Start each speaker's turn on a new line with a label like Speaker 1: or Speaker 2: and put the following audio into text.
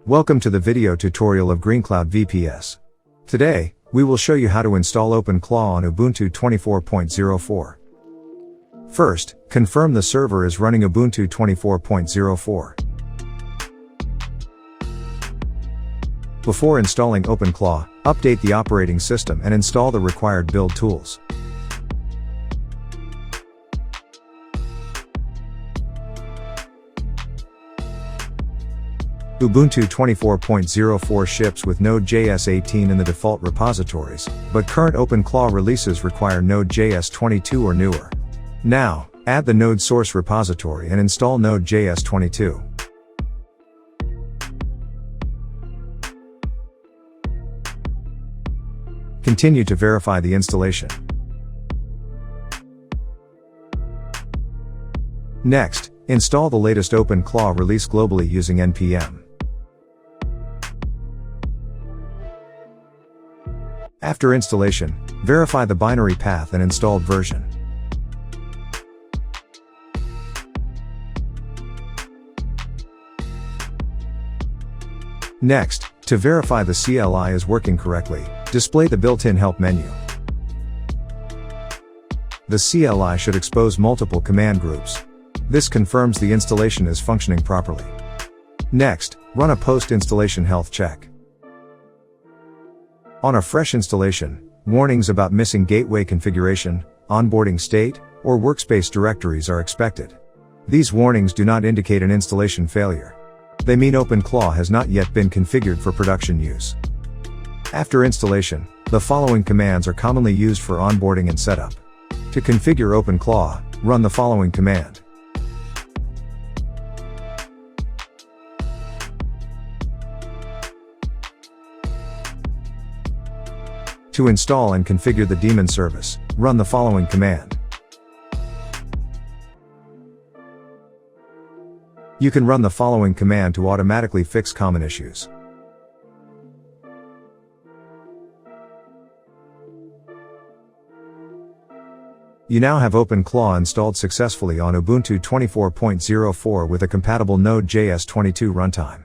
Speaker 1: Welcome to the video tutorial of GreenCloud VPS. Today, we will show you how to install OpenClaw on Ubuntu 24.04. First, confirm the server is running Ubuntu 24.04. Before installing OpenClaw, update the operating system and install the required build tools. Ubuntu 24.04 ships with Node.js 18 in the default repositories, but current OpenClaw releases require Node.js 22 or newer. Now, add the Node source repository and install Node.js 22. Continue to verify the installation. Next, install the latest OpenClaw release globally using npm. After installation, verify the binary path and installed version. Next, to verify the CLI is working correctly, display the built-in help menu. The CLI should expose multiple command groups. This confirms the installation is functioning properly. Next, run a post-installation health check. On a fresh installation, warnings about missing gateway configuration, onboarding state, or workspace directories are expected. These warnings do not indicate an installation failure. They mean OpenClaw has not yet been configured for production use. After installation, the following commands are commonly used for onboarding and setup. To configure OpenClaw, run the following command. To install and configure the daemon service, run the following command. You can run the following command to automatically fix common issues. You now have OpenClaw installed successfully on Ubuntu 24.04 with a compatible Node.js 22 runtime.